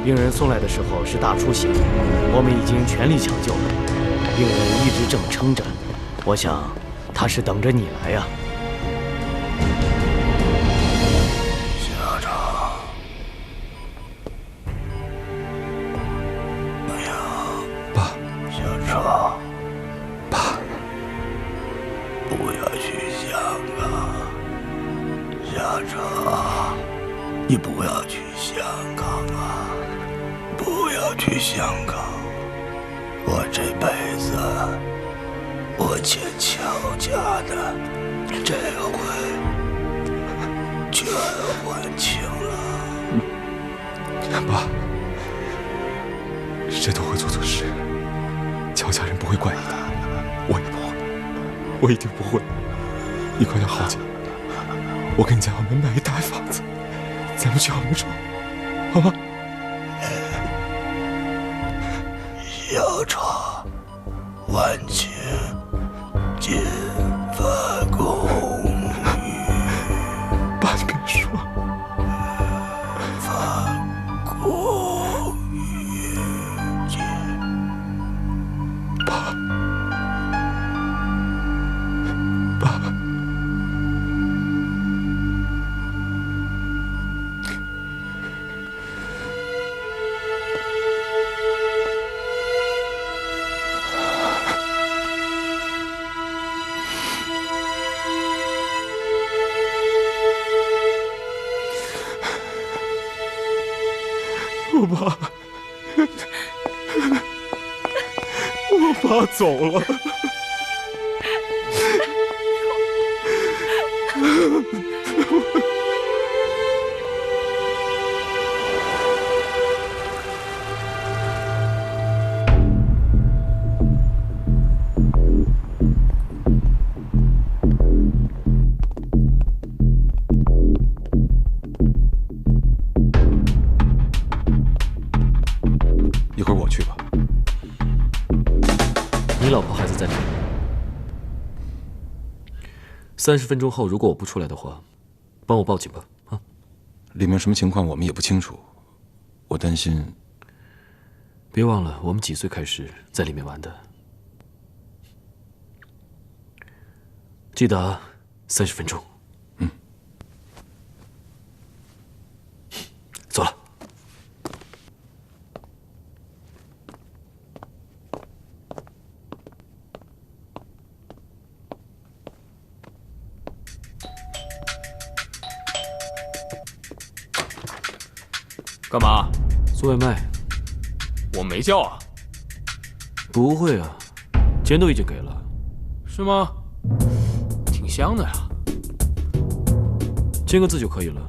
病人送来的时候是大出血，我们已经全力抢救了。病人一直这么撑着，我想他是等着你来呀。校长，没有，爸，校长，爸，不要去香港，校长，你不要去香港啊！不要去香港！我这辈子，我欠乔家的，这回全还清了。爸，谁都会做错事，乔家人不会怪你的，我也不会，我一定不会。你快点好起来，我给你在澳门买一大房子，咱们去澳门住，好吗？校长，万千金帆公寓，爸，你别说，帆公寓见。爸，爸。我爸走了。一会儿我去吧。你老婆孩子在哪里？30分钟后，如果我不出来的话，帮我报警吧，啊！里面什么情况我们也不清楚，我担心。别忘了，我们几岁开始在里面玩的？记得啊，30分钟。嗯。走了。干嘛？送外卖。我没叫啊。不会啊，钱都已经给了。是吗？挺香的呀。签个字就可以了。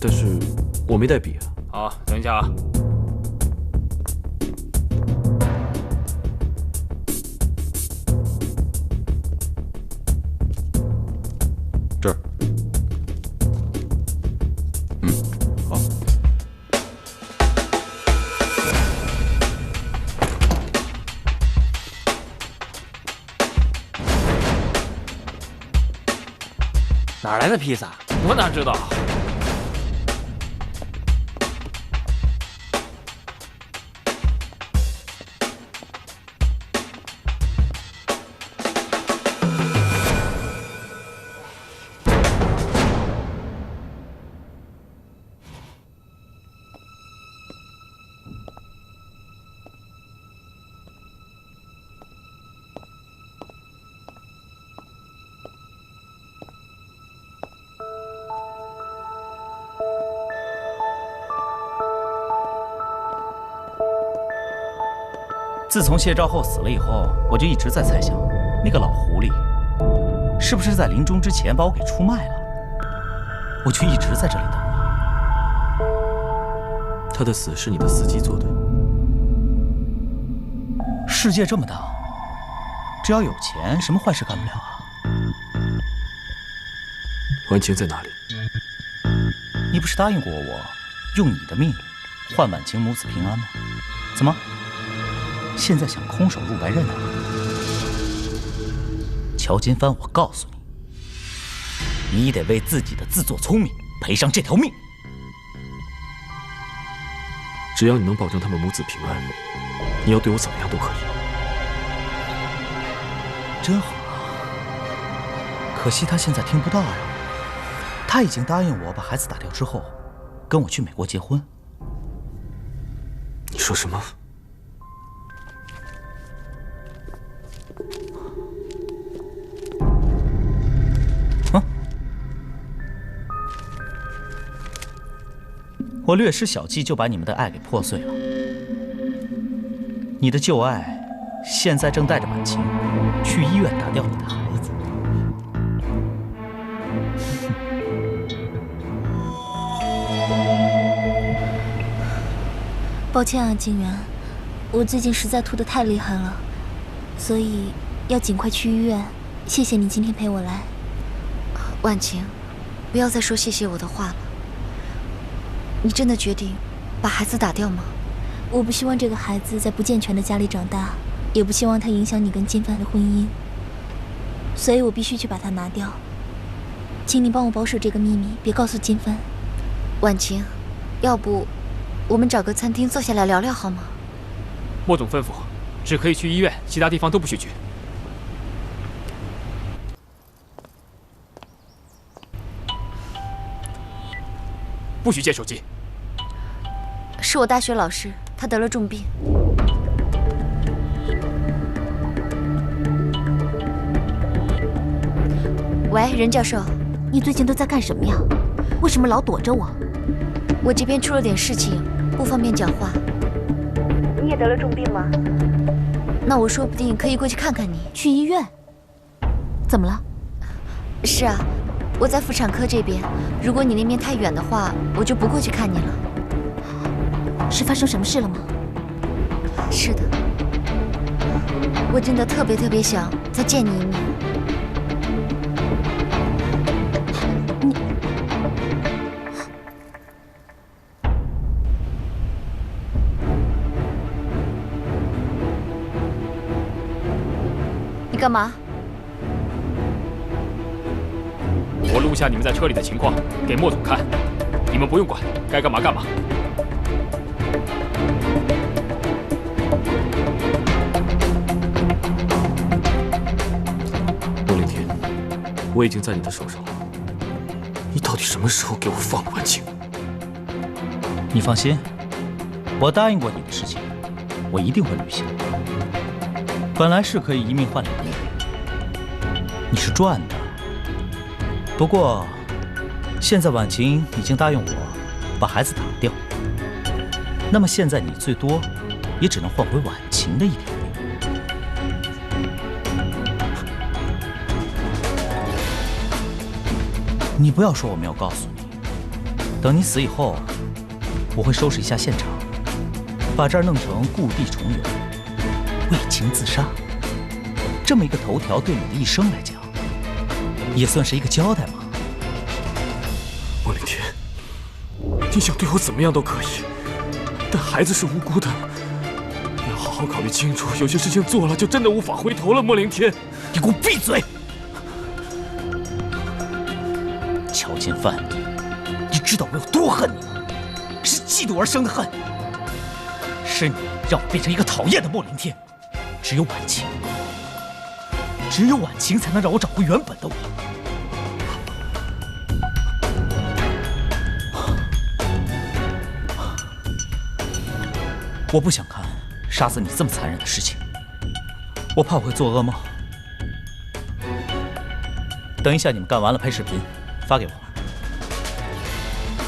但是我没带笔啊。好，等一下啊。这儿。好。哪来的披萨？我哪知道？自从谢兆后死了以后，我就一直在猜想，那个老狐狸是不是在临终之前把我给出卖了？我就一直在这里等你。他的死是你的司机做的。世界这么大，只要有钱，什么坏事干不了啊？婉晴在哪里？你不是答应过我，用你的命换婉晴母子平安吗？怎么？现在想空手入白刃啊？乔金帆，我告诉你，你得为自己的自作聪明赔上这条命。只要你能保证他们母子平安，你要对我怎么样都可以。真好啊！可惜他现在听不到呀。他已经答应我把孩子打掉之后，跟我去美国结婚。你说什么？我略施小计就把你们的爱给破碎了。你的旧爱现在正带着婉晴去医院打掉你的孩子。抱歉啊，静媛，我最近实在吐得太厉害了，所以要尽快去医院。谢谢你今天陪我来。婉晴，不要再说谢谢我的话了。你真的决定把孩子打掉吗？我不希望这个孩子在不健全的家里长大，也不希望他影响你跟金帆的婚姻，所以我必须去把他拿掉。请你帮我保守这个秘密，别告诉金帆。婉晴，要不我们找个餐厅坐下来聊聊好吗？莫总吩咐，只可以去医院，其他地方都不许去。不许借手机。是我大学老师，他得了重病。喂，任教授，你最近都在干什么呀？为什么老躲着我？我这边出了点事情，不方便讲话。你也得了重病吗？那我说不定可以过去看看你。去医院？怎么了？是啊，我在妇产科这边。如果你那边太远的话，我就不过去看你了。是发生什么事了吗？是的，我真的特别想再见你一面。你干嘛？我录下你们在车里的情况，给莫总看。你们不用管，该干嘛干嘛。莫凌天，我已经在你的手上了。你到底什么时候给我放了婉晴？你放心，我答应过你的事情，我一定会履行。本来是可以一命换两命，你是赚的。不过，现在婉晴已经答应我把孩子打掉，那么现在你最多也只能换回婉晴的一条命。你不要说我没有告诉你，等你死以后，我会收拾一下现场，把这儿弄成故地重游，为情自杀。这么一个头条，对你的一生来讲，也算是一个交代嘛。莫凌天，你想对我怎么样都可以，但孩子是无辜的，你要好好考虑清楚。有些事情做了，就真的无法回头了。莫凌天，你给我闭嘴！乔建范，你知道我有多恨你吗？是嫉妒而生的恨，是你让我变成一个讨厌的莫凌天。只有婉晴，只有婉晴才能让我找回原本的我。我不想看杀死你这么残忍的事情，我怕我会做噩梦。等一下你们干完了拍视频，发给我。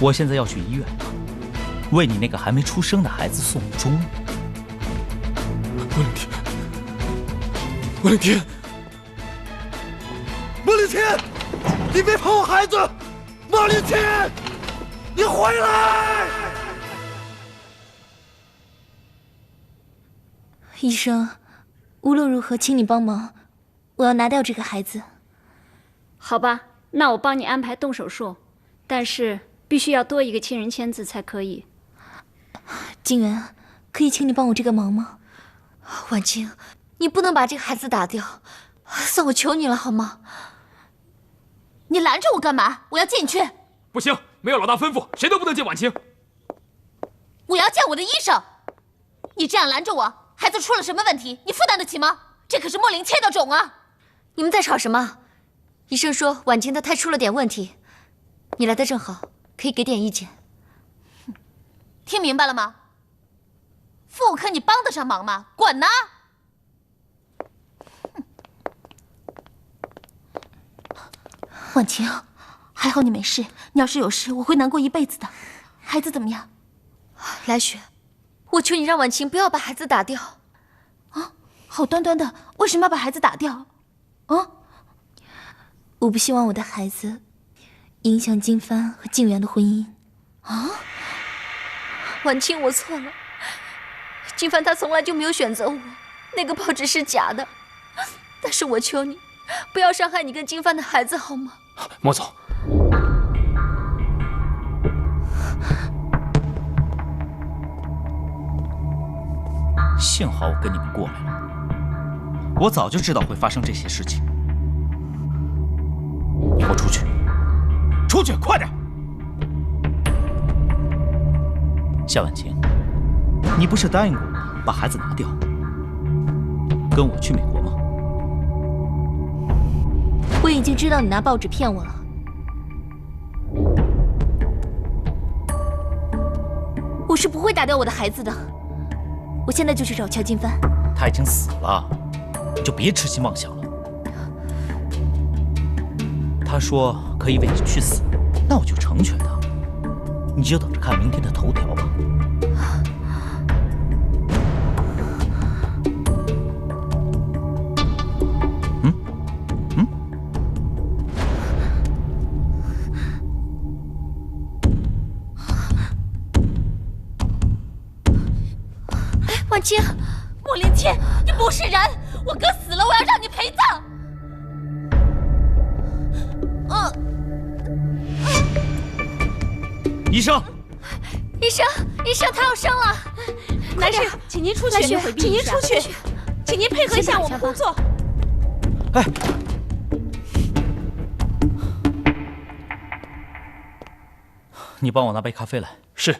我现在要去医院，为你那个还没出生的孩子送终。莫凌天，莫凌天，莫凌天，你别碰我孩子！莫凌天，你回来！医生，无论如何，请你帮忙，我要拿掉这个孩子。好吧，那我帮你安排动手术，但是必须要多一个亲人签字才可以。静媛，可以请你帮我这个忙吗？婉晴，你不能把这个孩子打掉，算我求你了好吗？你拦着我干嘛？我要进去。不行，没有老大吩咐，谁都不能见婉晴。我要见我的医生。你这样拦着我，孩子出了什么问题，你负担得起吗？这可是莫林切的种啊！你们在吵什么？医生说婉晴的胎出了点问题，你来的正好，可以给点意见。听明白了吗？妇科你帮得上忙吗？滚呐！婉晴，还好你没事。你要是有事，我会难过一辈子的。孩子怎么样？来雪，我求你让婉晴不要把孩子打掉。啊，好端端的，为什么要把孩子打掉？啊？我不希望我的孩子影响金帆和静媛的婚姻。啊？婉清，我错了。金帆他从来就没有选择我，那个报纸是假的。但是我求你，不要伤害你跟金帆的孩子，好吗？莫总，幸好我跟你们过来了，我早就知道会发生这些事情。你给我出去！出去，快点！夏婉晴，你不是答应过我把孩子拿掉，跟我去美国吗？我已经知道你拿报纸骗我了。我是不会打掉我的孩子的。我现在就去找乔金帆。他已经死了，你就别痴心妄想了。他说可以为你去死，那我就成全他。你就等着看明天的头条吧。婉清，莫林切，你不是人！我哥死了，我要让你陪葬。医生，医生，他要生了！男士，请您出去，请您出去，请您配合一下我们工作。哎，你帮我拿杯咖啡来。是。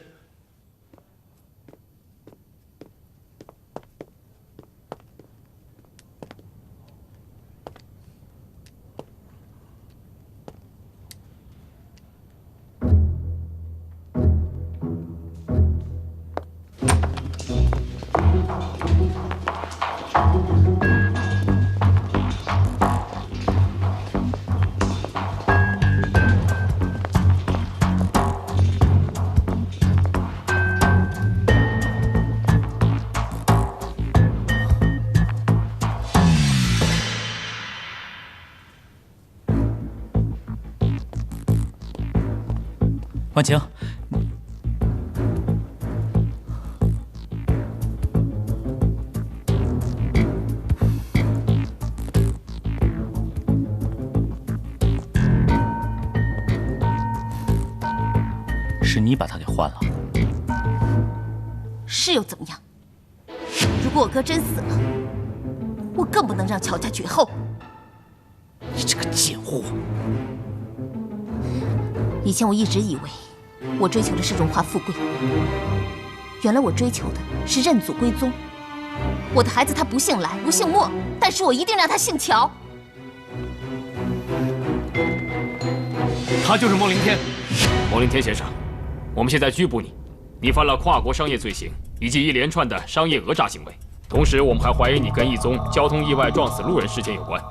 婉晴，是你把他给换了？是又怎么样？如果我哥真死了，我更不能让乔家绝后。你这个贱货！以前我一直以为我追求的是荣华富贵，原来我追求的是认祖归宗。我的孩子他不姓来，不姓莫，但是我一定让他姓乔。他就是莫林天。莫林天先生，我们现在拘捕你，你犯了跨国商业罪行以及一连串的商业讹诈行为，同时我们还怀疑你跟一宗交通意外撞死路人事件有关。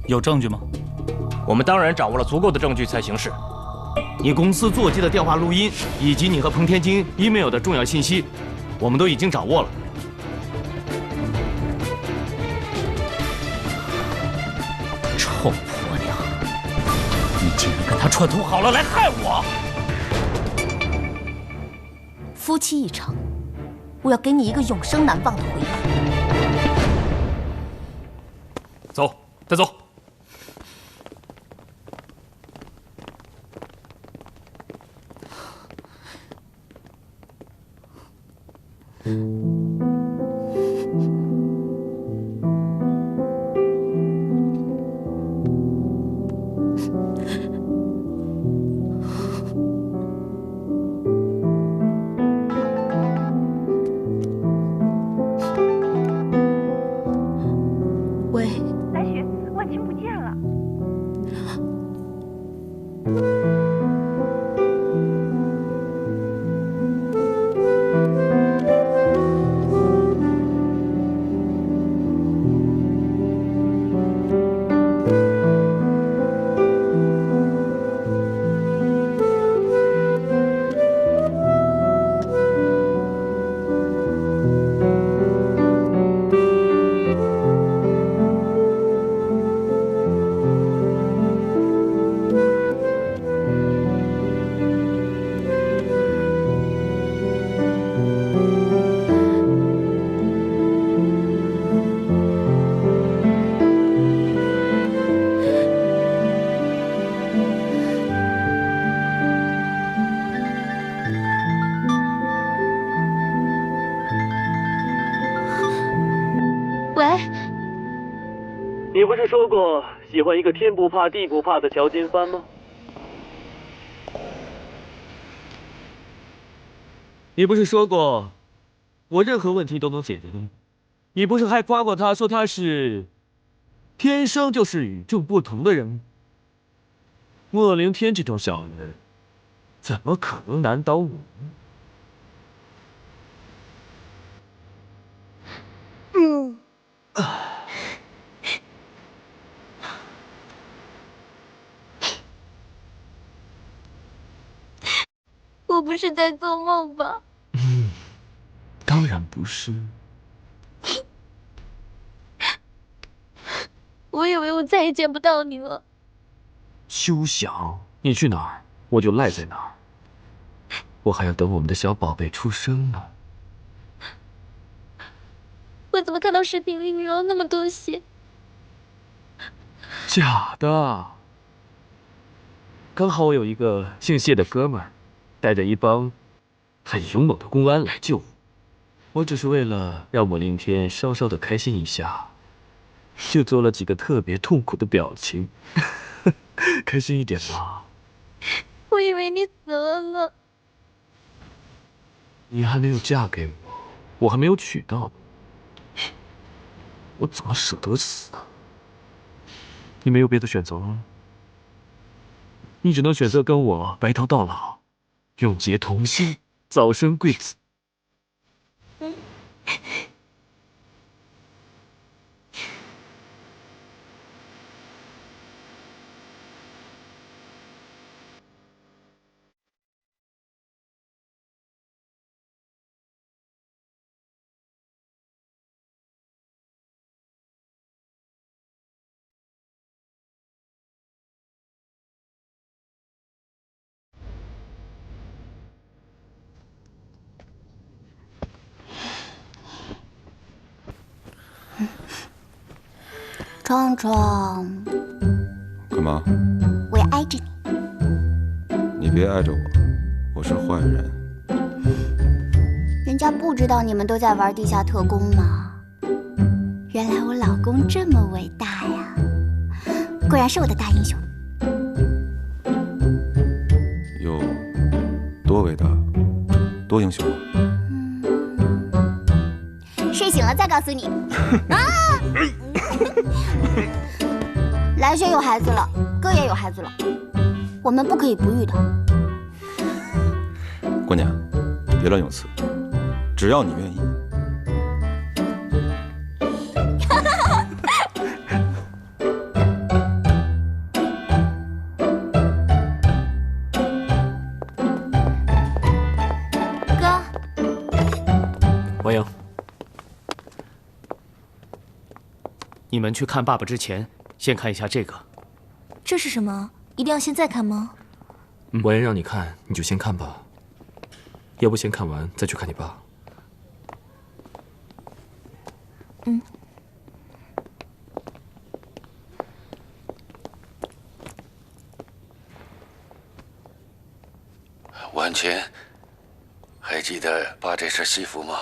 有证据吗？我们当然掌握了足够的证据才行事。你公司座机的电话录音，以及你和彭天金 email 的重要信息，我们都已经掌握了。臭婆娘，你竟然跟他串通好了来害我！夫妻一场，我要给你一个永生难忘的回忆。走，再走。喂，来雪，婉清不见了。你不是说过喜欢一个天不怕地不怕的乔金帆吗？你不是说过我任何问题都能解决的吗？你不是还夸过他，说他是天生就是与众不同的人吗？莫凌天这种小人，怎么可能难倒我呢？我不是在做梦吧？当然不是。我以为我再也见不到你了。休想！你去哪儿，我就赖在哪儿。我还要等我们的小宝贝出生呢。我怎么看到视频里你流了那么多血？假的。刚好我有一个姓谢的哥们儿，带着一帮很勇猛的公安来救我。我只是为了让莫凌天稍稍的开心一下，就做了几个特别痛苦的表情。开心一点吧。我以为你死了呢。你还没有嫁给我，我还没有娶到，我怎么舍得死啊？你没有别的选择吗？你只能选择跟我白头到老，永结同心，早生贵子。壮壮，干嘛？我要挨着你。你别挨着我，我是坏人。人家不知道你们都在玩地下特工吗？原来我老公这么伟大呀！果然是我的大英雄。有多伟大？多英雄？睡醒了再告诉你。啊！来雪有孩子了，哥也有孩子了，我们不可以不育的。姑娘，别乱用词，只要你愿意。哥，王莹，你们去看爸爸之前，先看一下这个。这是什么？一定要现在看吗？我也让你看，你就先看吧。要不先看完再去看你爸。婉清，还记得爸这身西服吗？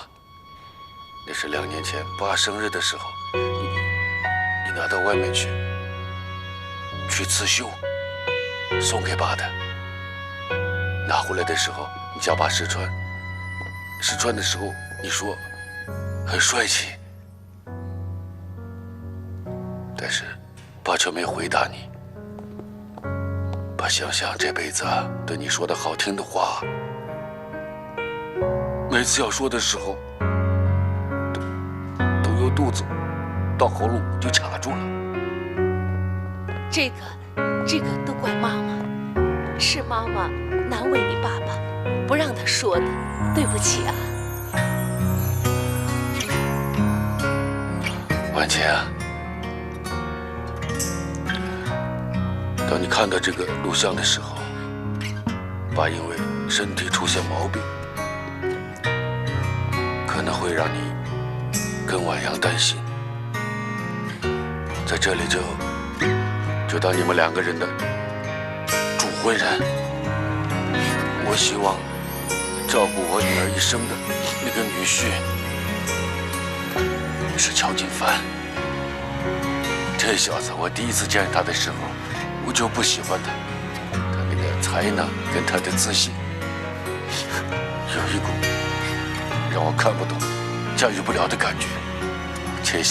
那是2年前爸生日的时候，你拿到外面去刺绣，送给爸的。拿回来的时候，你叫爸试穿。试穿的时候，你说很帅气。但是爸却没回答你。爸想想这辈子对你说的好听的话，每次要说的时候，都由肚子到喉咙就卡住了。这个都怪妈妈，是妈妈难为你爸爸，不让他说的，对不起啊。婉晴啊，当你看到这个录像的时候，爸因为身体出现毛病，可能会让你跟婉阳担心。在这里就当你们2个人的主婚人。我希望照顾我女儿一生的那个女婿是乔金帆。这小子，我第一次见他的时候，我就不喜欢他。他那个才能跟他的自信，有一股让我看不懂、驾驭不了的感觉。这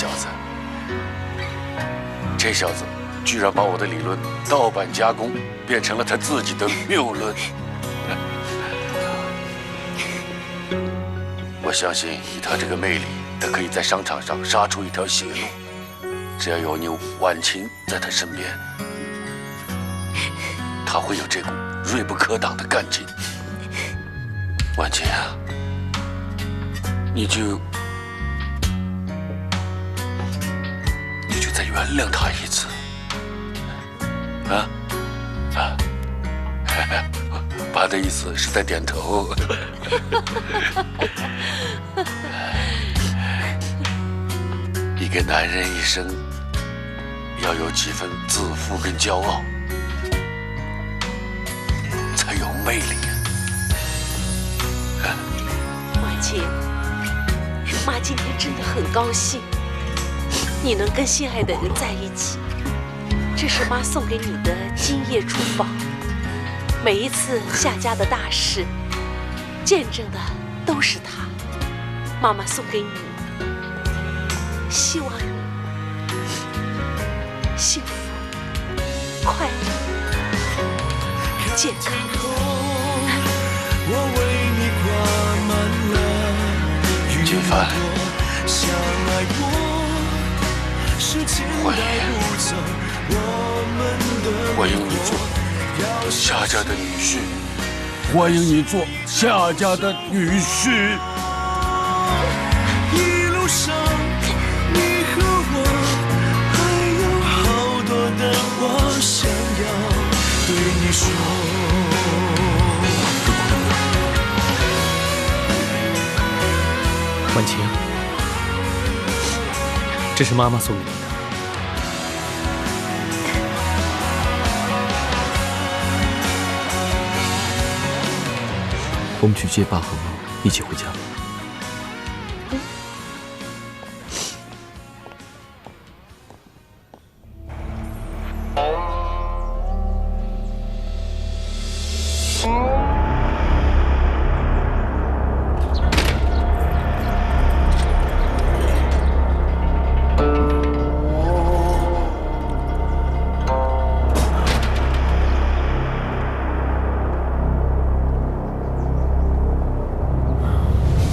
小子居然把我的理论盗版加工，变成了他自己的谬论。我相信以他这个魅力，他可以在商场上杀出一条血路。只要有你婉晴在他身边，他会有这股锐不可挡的干劲。婉晴啊，你就再原谅他一次，爸的意思是在点头。一个男人一生要有几分自负跟骄傲，才有魅力。婉晴，妈今天真的很高兴，你能跟心爱的人在一起。这是妈送给你的金叶珠宝，每一次夏家的大事，见证的都是它。妈妈送给你，希望你幸福、快乐、健康。金帆，欢迎你做夏家的女婿，欢迎你做夏家的女婿。一路上，你和我还有好多的话想要对你说。婉晴，这是妈妈送给你的。我们去接爸和妈，一起回家。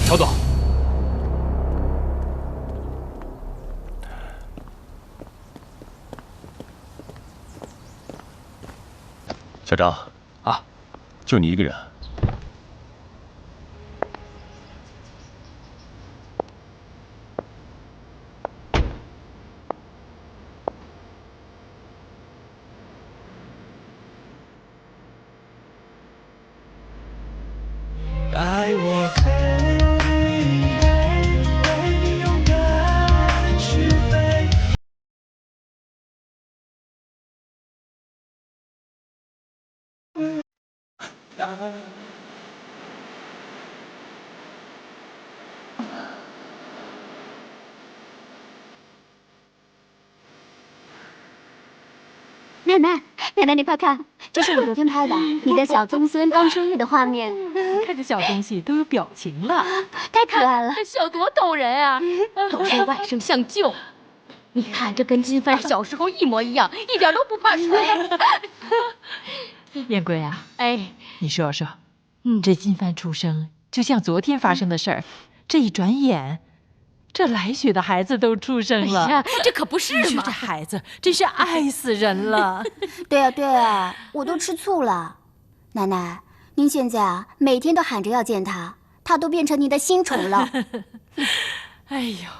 乔总，小张啊，就你一个人？爱我飞，勇敢去飞。奶奶，奶奶，你快看，这是我昨天拍的你的小宗孙刚生日的画面。看着小东西都有表情了，太可爱了。这笑多逗人啊！都说外甥像舅。你看，这跟金帆小时候一模一样，一点都不怕水。燕贵啊，哎，你说说，这金帆出生就像昨天发生的事儿，这一转眼，这来雪的孩子都出生了。哎呀，这可不是嘛！这孩子真是爱死人了。对啊，对啊，我都吃醋了。奶奶，您现在啊，每天都喊着要见他，他都变成您的新宠了。哎呦，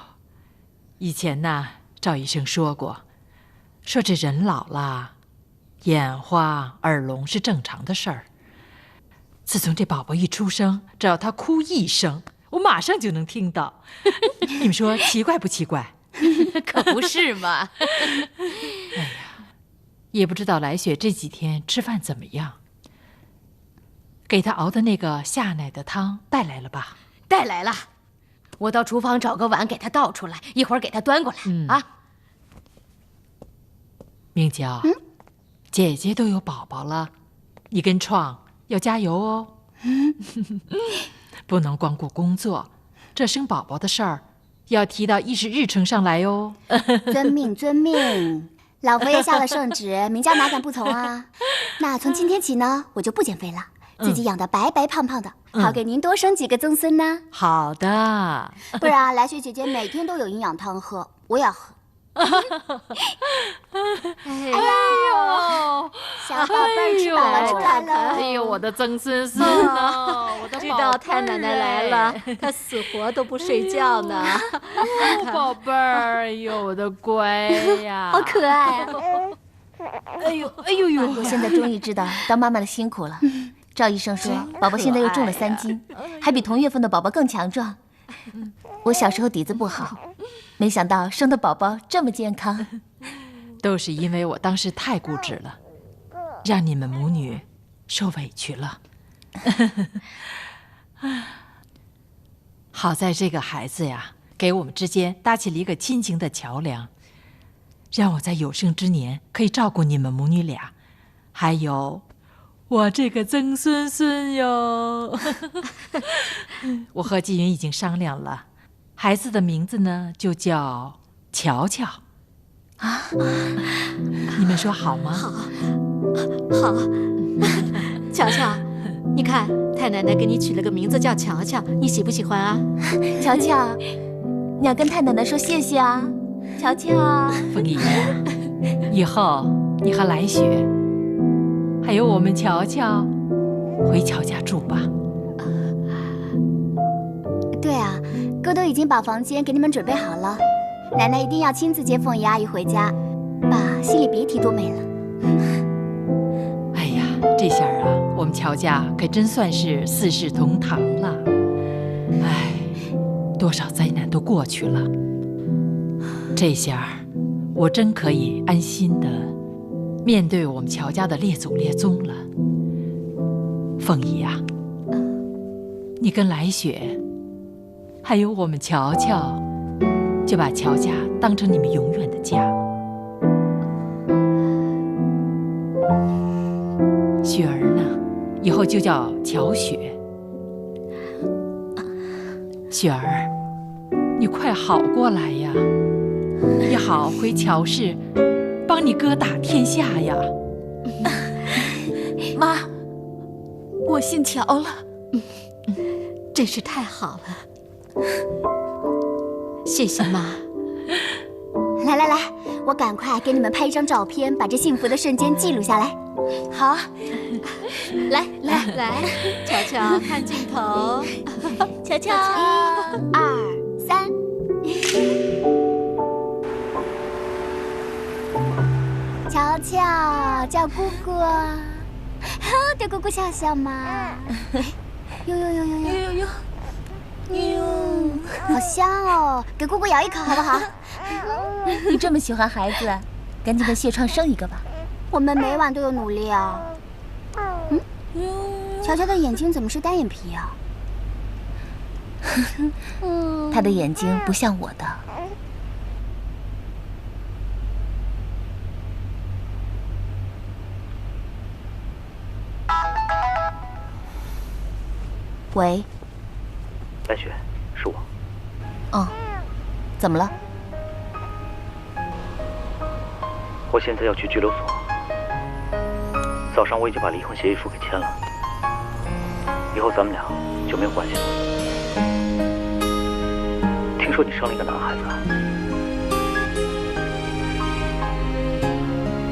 以前呐，赵医生说过，说这人老了，眼花耳聋是正常的事儿。自从这宝宝一出生，只要他哭一声，我马上就能听到。你们说奇怪不奇怪？可不是嘛。哎呀，也不知道来雪这几天吃饭怎么样。给他熬的那个下奶的汤带来了吧？带来了，我到厨房找个碗给他倒出来，一会儿给他端过来。啊，明娇，姐姐都有宝宝了，你跟创要加油哦。不能光顾工作，这生宝宝的事儿要提到议事日程上来哦。遵命，遵命。老佛爷下了圣旨，明家哪敢不从啊？那从今天起呢，我就不减肥了。自己养得白白胖胖的，好给您多生几个曾孙呢。好的，不然来雪姐姐每天都有营养汤喝，我也喝。哎呦，小宝贝吃饱了出来了。哎呦，我的曾孙孙呢？我的知道太奶奶来了，他死活都不睡觉呢。宝贝儿，哎呦，我的乖呀，好可爱啊！哎呦，哎呦呦！我现在终于知道当妈妈的辛苦了。赵医生说，宝宝现在又重了3斤，还比同月份的宝宝更强壮。我小时候底子不好，没想到生的宝宝这么健康。都是因为我当时太固执了，让你们母女受委屈了。好在这个孩子呀，给我们之间搭起了一个亲情的桥梁，让我在有生之年可以照顾你们母女俩，还有我这个曾孙孙哟。我和季云已经商量了，孩子的名字呢就叫乔乔。啊，你们说好吗？好，好。乔乔，你看太奶奶给你取了个名字叫乔乔，你喜不喜欢啊？乔乔，你要跟太奶奶说谢谢啊，乔乔。凤仪，以后你和来雪，还有我们乔乔，回乔家住吧。对啊，哥都已经把房间给你们准备好了。奶奶一定要亲自接凤仪阿姨回家，爸心里别提多美了。哎呀，这下啊，我们乔家可真算是四世同堂了。哎，多少灾难都过去了，这下我真可以安心的面对我们乔家的列祖列宗了。凤仪啊，你跟来雪，还有我们乔乔，就把乔家当成你们永远的家。雪儿呢，以后就叫乔雪。雪儿，你快好过来呀，也好回乔氏，帮你哥打天下呀。妈，我姓乔了，真是太好了。谢谢妈。来来来，我赶快给你们拍一张照片，把这幸福的瞬间记录下来。好，来，乔乔看镜头，乔乔，1、2、3。乔乔叫姑姑，对姑姑笑笑嘛。呦，好香哦！给姑姑咬一口好不好？你这么喜欢孩子，赶紧跟谢创生一个吧。我们每晚都有努力啊。乔乔的眼睛怎么是单眼皮啊？他的眼睛不像我的。喂，白雪，是我。怎么了？我现在要去拘留所。早上我已经把离婚协议书给签了，以后咱们俩就没有关系了。听说你生了一个男孩子啊？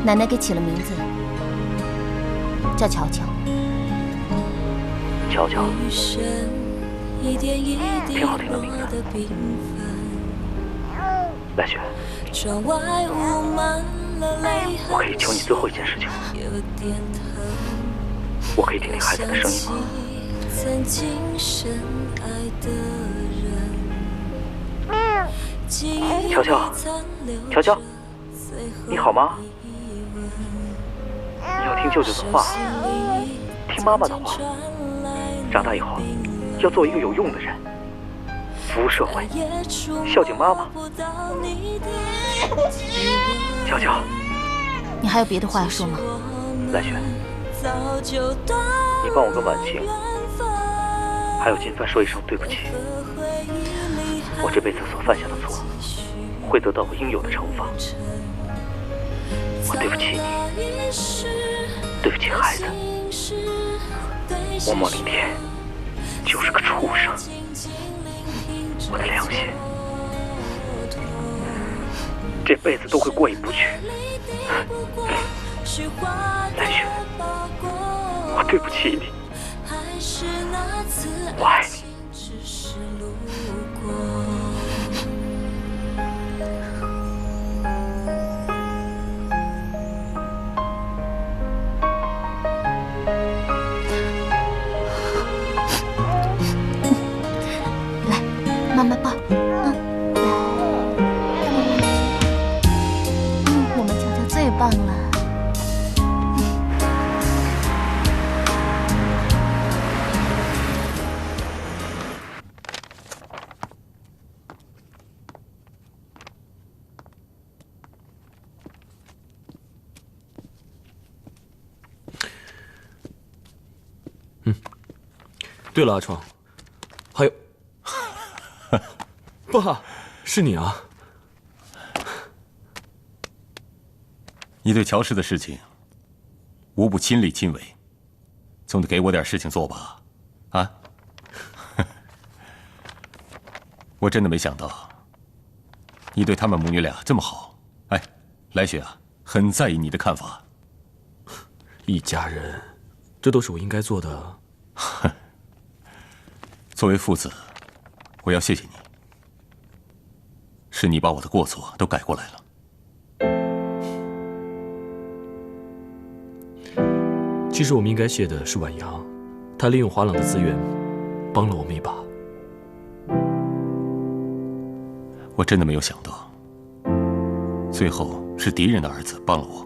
奶奶给起了名字，叫乔乔。乔乔，挺好听的名字。来雪，我可以求你最后一件事情吗？我可以听听孩子的声音吗？乔乔，乔乔，你好吗？你要听舅舅的话，听妈妈的话。长大以后，要做一个有用的人，服务社会，孝敬妈妈。乔乔，你还有别的话要说吗？来雪，你帮我跟婉晴还有金帆说一声对不起。我这辈子所犯下的错，会得到我应有的惩罚。我对不起你，对不起孩子。我莫凌天就是个畜生，我的良心这辈子都会过意不去。来雪，我对不起你，我爱你。妈妈抱，我们乔乔最棒了。对了，阿创，还有。爸，是你啊！你对乔氏的事情，无不亲力亲为，总得给我点事情做吧？啊？我真的没想到，你对他们母女俩这么好。哎，来雪啊，很在意你的看法。一家人，这都是我应该做的。作为父子，我要谢谢你。是你把我的过错都改过来了。其实我们应该谢的是婉阳，她利用华朗的资源，帮了我们一把。我真的没有想到，最后是敌人的儿子帮了我。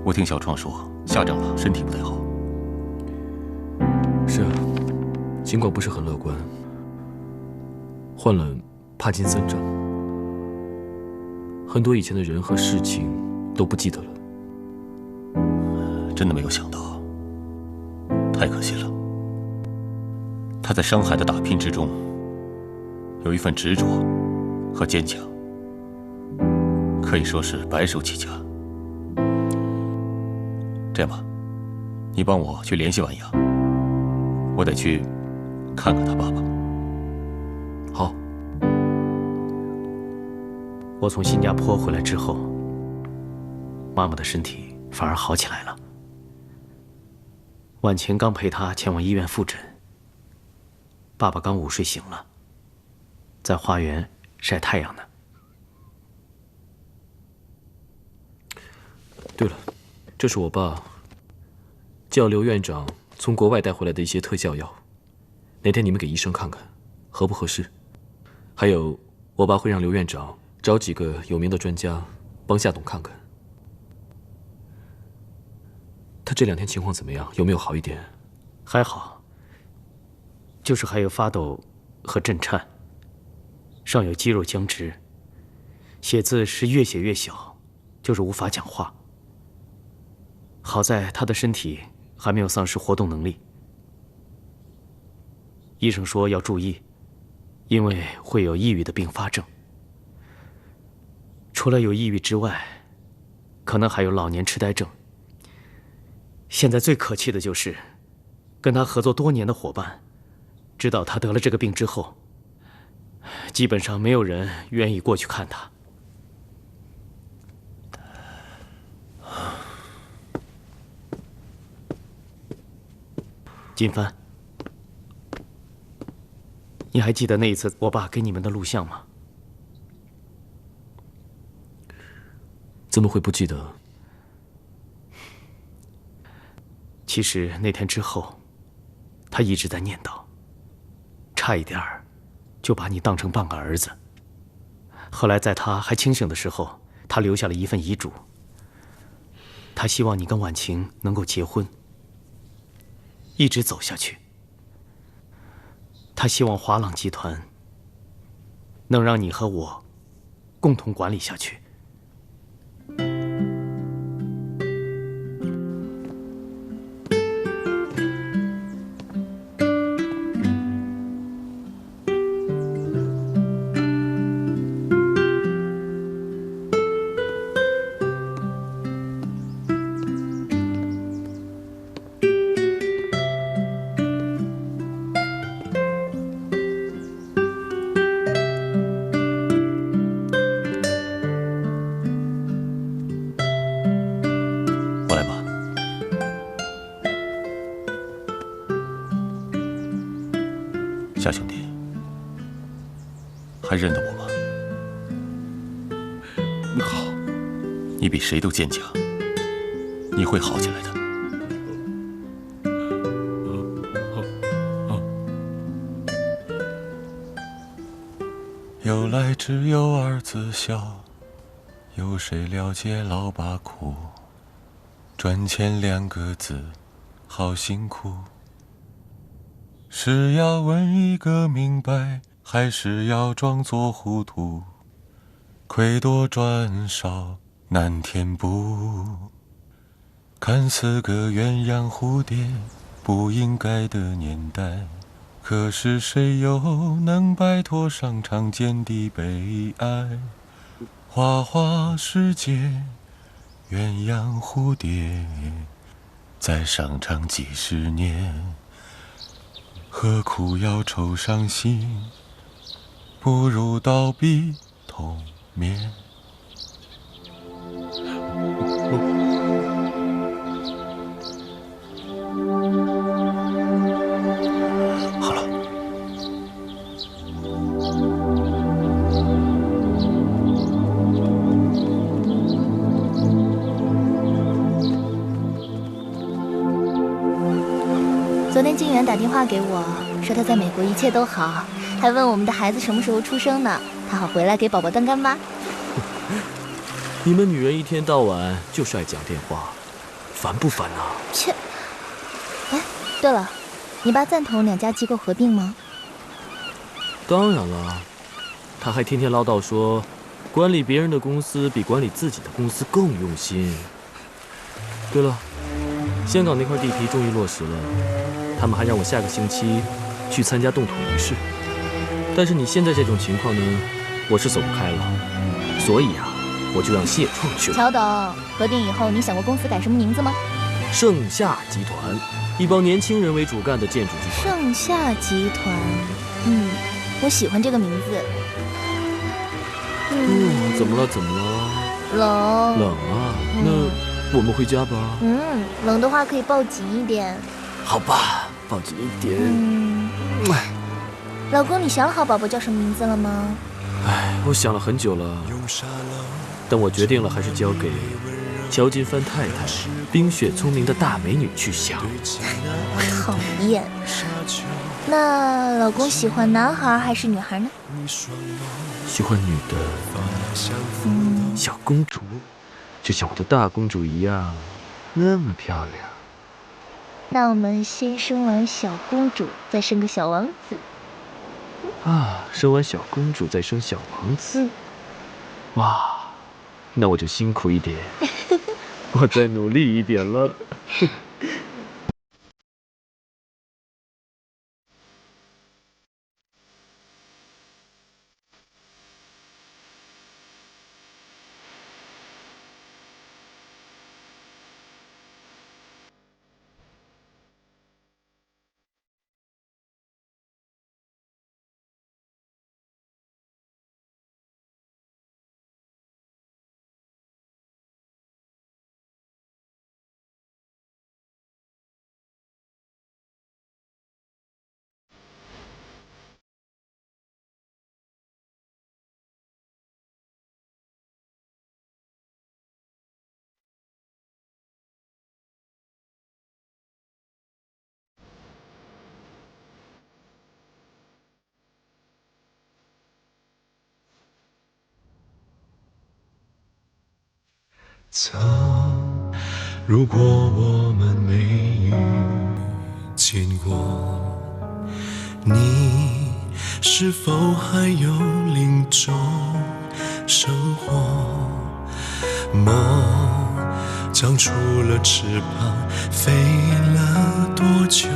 我听小创说，夏长老身体不太好。是啊，尽管不是很乐观，患了帕金森症，很多以前的人和事情都不记得了。真的没有想到，太可惜了。他在伤害的打拼之中，有一份执着和坚强，可以说是白手起家。这样吧，你帮我去联系婉阳，我得去看看他爸爸。好。我从新加坡回来之后，妈妈的身体反而好起来了。婉晴刚陪她前往医院复诊，爸爸刚午睡醒了，在花园晒太阳呢。对了，这是我爸叫刘院长从国外带回来的一些特效药，哪天你们给医生看看，合不合适？还有，我爸会让刘院长找几个有名的专家帮夏董看看，他这2天情况怎么样？有没有好一点？还好，就是还有发抖和震颤，尚有肌肉僵直，写字是越写越小，就是无法讲话。好在他的身体还没有丧失活动能力，医生说要注意，因为会有抑郁的并发症。除了有抑郁之外，可能还有老年痴呆症。现在最可气的就是，跟他合作多年的伙伴，知道他得了这个病之后，基本上没有人愿意过去看他。金帆，你还记得那一次我爸给你们的录像吗？怎么会不记得？其实那天之后，他一直在念叨，差一点儿就把你当成半个儿子。后来在他还清醒的时候，他留下了一份遗嘱。他希望你跟婉晴能够结婚，一直走下去。他希望华朗集团能让你和我共同管理下去。夏兄弟，还认得我吗？好，你比谁都坚强，你会好起来的。由来只有儿子笑，有谁了解老爸苦？赚钱2个字，好辛苦。是要问一个明白，还是要装作糊涂？亏多赚少难填补。看似个鸳鸯蝴蝶，不应该的年代，可是谁又能摆脱上场间的悲哀？花花世界，鸳鸯蝴蝶，在商场几十年。何苦要愁伤心？不如倒闭同眠。好了，昨天金源打电话给我，说他在美国一切都好，还问我们的孩子什么时候出生呢，他好回来给宝宝当干妈。你们女人一天到晚就是爱讲电话，烦不烦啊？切！哎，对了，你爸赞同2家机构合并吗？当然了，他还天天唠叨说，管理别人的公司比管理自己的公司更用心。对了，香港那块地皮终于落实了，他们还让我下个星期去参加动土仪式。但是你现在这种情况呢，我是走不开了，所以啊，我就让谢创去了。乔董，合并以后你想过公司改什么名字吗？盛夏集团，一帮年轻人为主干的建筑集团。盛夏集团，我喜欢这个名字。怎么了？怎么了？冷。冷啊？那我们回家吧。冷的话可以抱紧一点。好吧，抱紧一点。老公，你想好宝宝叫什么名字了吗？我想了很久了，但我决定了，还是交给乔金帆太太，冰雪聪明的大美女去想。讨厌。那老公喜欢男孩还是女孩呢？喜欢女的，小公主，就像我的大公主一样，那么漂亮。那我们先生完小公主，再生个小王子。生完小公主再生小王子。哇，那我就辛苦一点，我再努力一点了。曾，如果我们没遇见过，你是否还有另种生活？梦长出了翅膀，飞了多久？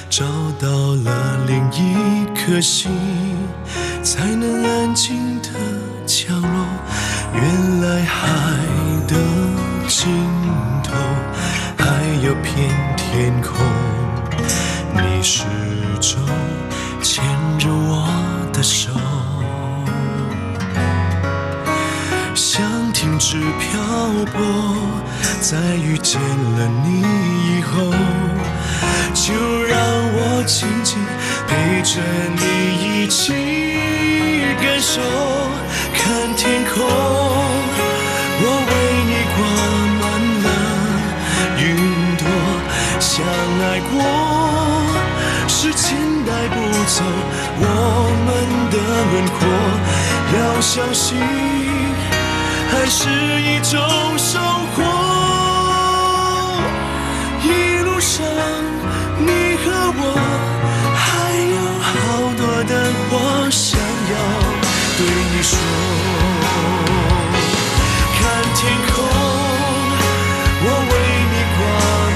找到了另一颗心，才能安静的降落。原来海的尽头还有片天空，你始终牵着我的手。想停止漂泊，在遇见了你以后，就让我紧紧陪着你一起感受。看天空，我为你挂满了云朵。相爱过，时间带不走我们的轮廓。要相信，爱是一种收获。一路上，你和我还有好多的话想要对你说。看天空，我为你挂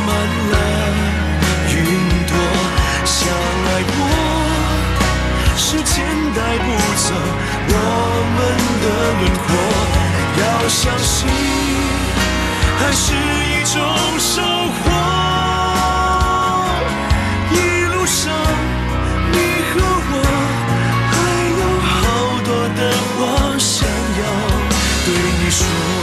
满了云朵。相爱过，时间带不走我们的轮廓。要相信，爱是一种收获。一路上，你和我还有好多的话想要对你说。